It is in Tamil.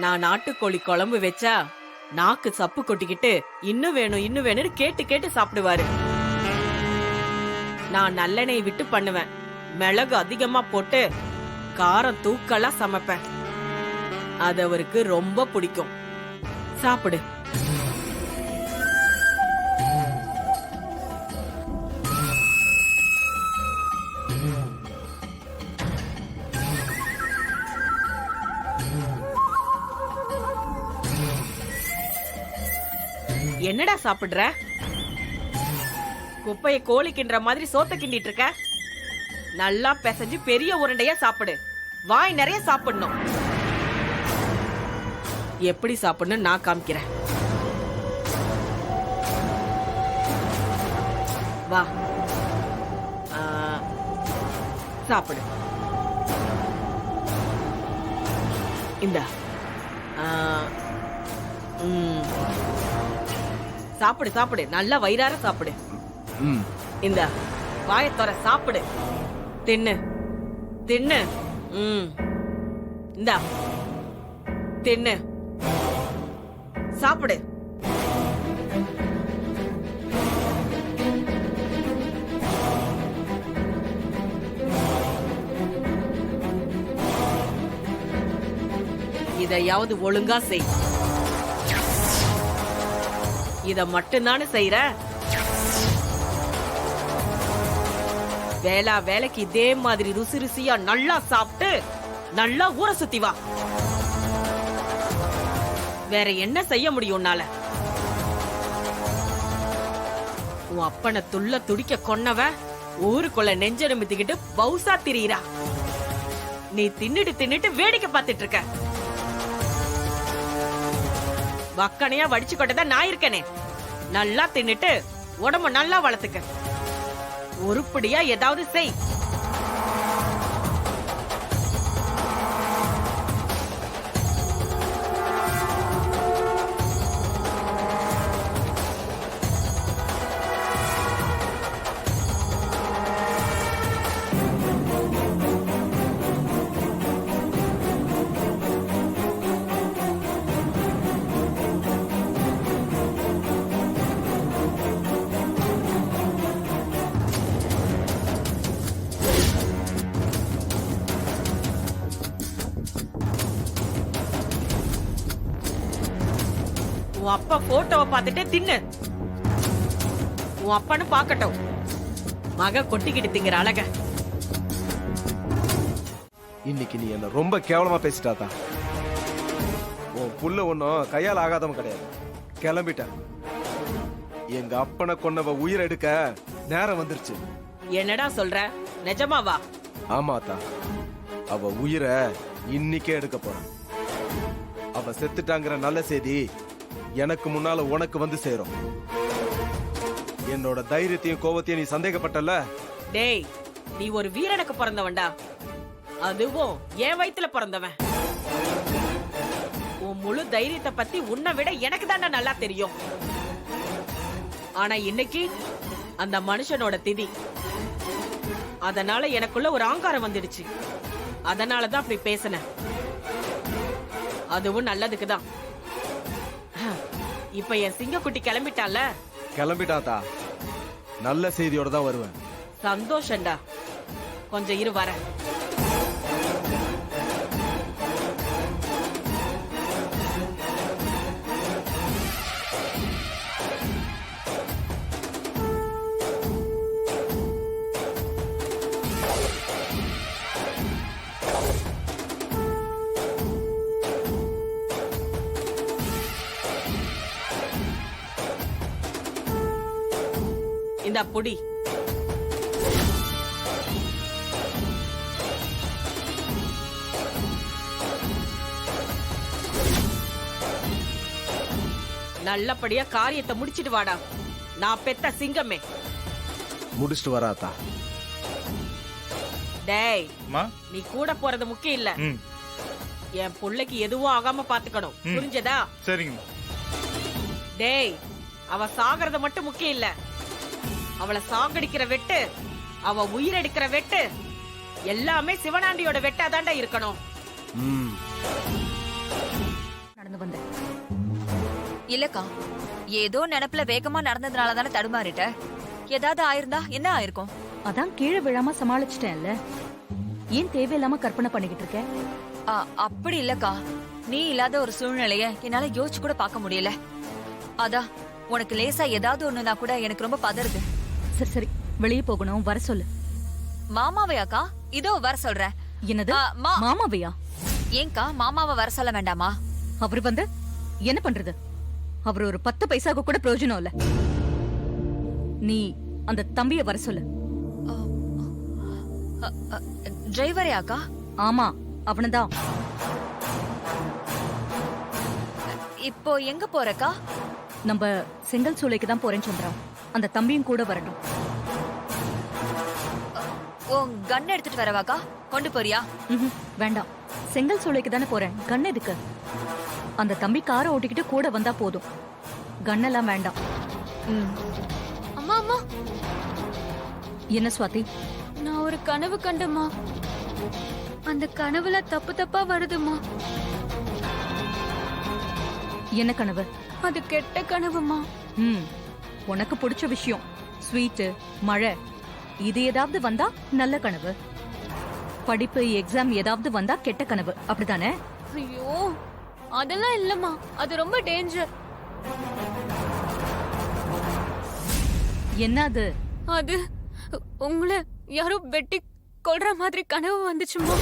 நான் நாட்டுக்கோழி குழம்பு வச்சா நாக்கு சப்பு கொட்டிக்கிட்டு இன்னும் வேணும் இன்னும் வேணும்னு கேட்டு கேட்டு சாப்பிடுவாரு. நான் நல்லெண்ணெய் விட்டு பண்ணுவேன். மிளகு அதிகமா போட்டு காரம் தூக்கலா சமைப்பேன். அது அவருக்கு ரொம்ப பிடிக்கும். சாப்பிடு. என்னடா சாப்பிடுற? குப்பைய கோழி கிண்டுற மாதிரி சோத்த கிண்டிட்டு இருக்க. நல்லா பிசைஞ்சு பெரிய உருண்டையா சாப்பிடு. வாய் நிறைய சாப்பிடணும். எப்படி சாப்பிடணும் நான் காமிக்கிறேன். வா, சாப்பிடு. இந்த சாப்பிடு சாப்பிடு. நல்லா வயிறார சாப்பிடு. இந்த வாயத்தோர சாப்பிடு. தின்னு தின்னு. இந்த தின்னு சாப்பிடு. இதையாவது ஒழுங்கா செய். இத மட்டும்தானே செய்யற. வேளா வேலைக்கு இதே மாதிரி ருசி ருசியா நல்லா சாப்பிட்டு நல்லா ஊற சுத்தி வா. வேற என்ன செய்ய முடியும் உன்னால? உன் அப்பனை துள்ள துடிக்க கொன்னவ ஊருக்குள்ள நெஞ்ச நிமித்திக்கிட்டு பவுசா திரியிறா. நீ தின்னுட்டு தின்னுட்டு வேடிக்கை பார்த்துட்டு இருக்க. வக்கனையா வடிச்சு கொட்டதான் நான் இருக்கனே. நல்லா தின்னுட்டு உடம்பு நல்லா வளர்த்துக்க. உருப்படியா ஏதாவது செய். உன் அப்பா போட்டோவை பார்த்துட்டே தின்னு. உன் அப்பன்னு பாக்கட்டும் மக கொட்டிக்கிட்டு திங்கிற அழக. இன்னைக்கு நீ என்ன ரொம்ப கேவலமா பேசிட்டாதான். உன் புள்ள ஒன்னும் கையால் ஆகாதவன் கிடையாது. கிளம்பிட்ட. எங்க அப்பனை கொன்னவ உயிர் எடுக்க நேரம் வந்துருச்சு. என்னடா சொல்ற? நிஜமாவா? ஆமாத்தா, அவ உயிரை இன்னைக்கே எடுக்க போறான். அவ செத்துட்டாங்கிற நல்ல செய்தி எனக்கு முன்னால உனக்கு வந்து சேரும். என்னோட தைரியத்தையும் கோபத்தையும் நீ சந்தேகப்பட்டல. டேய், நீ ஒரு வீரனுக்கு பிறந்தவன்டா. அதுவும் என் வயித்துல பிறந்தவன். உன் முழு தைரியத்தை பத்தி உன்னை விட எனக்கு தான்டா நல்லா தெரியும். ஆனா இன்னைக்கு அந்த மனுஷனோட திதி. அதனால எனக்குள்ள ஒரு ஆங்காரம் வந்துடுச்சு. அதனாலதான் அப்படி பேசினேன். அதுவும் நல்லதுக்குதான். இப்ப என் சிங்கக்குட்டி கிளம்பிட்டால. கிளம்பிட்டாத்தா, நல்ல செய்தியோட தான் வருவேன். சந்தோஷம்டா. கொஞ்சம் இரு வர. இந்த புடி. நல்லபடியா காரியத்தை முடிச்சிட்டு வாடா. நான் பெத்த சிங்கமே. முடிச்சிட்டு வராத்தா. டேய், நீ கூட போறது முக்கியம் இல்ல. என் புள்ளைக்கு எதுவும் ஆகாம பாத்துக்கணும். புரிஞ்சதா? சரிங்க. டேய், அவ சாகறது மட்டும் முக்கியம் இல்ல. அவளை சாகடிக்கிற வெட்டு, அவ உயிரெடுக்கிற வெட்டு எல்லாமே சிவனாண்டியோட வெட்டாதாண்டா இருக்கணும். நடந்து வந்தேன். இல்லக்கா, ஏதோ நினைப்புல வேகமா நடந்ததுனால தானே தடுமாறிட்ட. ஏதாவது ஆயிருந்தா என்ன ஆயிருக்கும்? அதான் கீழே விழாம சமாளிச்சிட்டேன்ல. ஏன் தேவையில்லாம கற்பனை பண்ணிக்கிட்டு இருக்க? அப்படி இல்லக்கா, நீ இல்லாத ஒரு சூழ்நிலைய என்னால யோசிச்சு கூட பார்க்க முடியல. அதான் உனக்கு லேசா ஏதாவது ஒண்ணுனா கூட எனக்கு ரொம்ப பதறுது. சரி சரி, வெளியே போகணும், வர சொல்லு. மாமாவையாக்கா? இதோ வர சொல்றேன். என்னது மாமாவையா? ஏங்கா மாமாவை வர சொல்ல வேண்டாமா? அவரு வந்து என்ன பண்றது? அவர் ஒரு 10 பைசாக்கு கூட பிரயோஜனம் இல்ல. நீ அந்த தம்பிய வர சொல்லு. டிரைவரையாக்கா? ஆமா, அவனதான். இப்போ எங்க போறக்கா? நம்ம செங்கல் சூளைக்கு தான் போறேன் சந்திரா. அந்த தம்பியும் கூட வரட்டும். உன் கன் எடுத்துட்டு வரவாக்கா? கொண்டு போறியா? வேண்டாம், செங்கல் சூளைக்கு தானே போறேன். கன் எதுக்கு? அந்த தம்பி காரை ஓட்டிக்கிட்டு கூட வந்தா போதும். கன்னெல்லாம் வேண்டாம். அம்மா அம்மா, என்ன சுவாதி? நான் ஒரு கனவு கண்டம்மா. அந்த கனவுல தப்பு தப்பா வருதுமா. என்ன கனவு? அது கெட்ட கனவுமா. உனக்கு பிடிச்ச விஷயம் ஸ்வீட்டு, மழை, இது ஏதாவது வந்தா நல்ல கனவு. படிப்பு, எக்ஸாம் ஏதாவது வந்தா கெட்ட கனவு, அப்படிதானே? ஐயோ, அதெல்லாம் இல்லம்மா. அது ரொம்ப டேஞ்சர். என்ன அது? அது உங்களை யாரோ வெட்டி கொல்ற மாதிரி கனவு வந்துச்சுமா.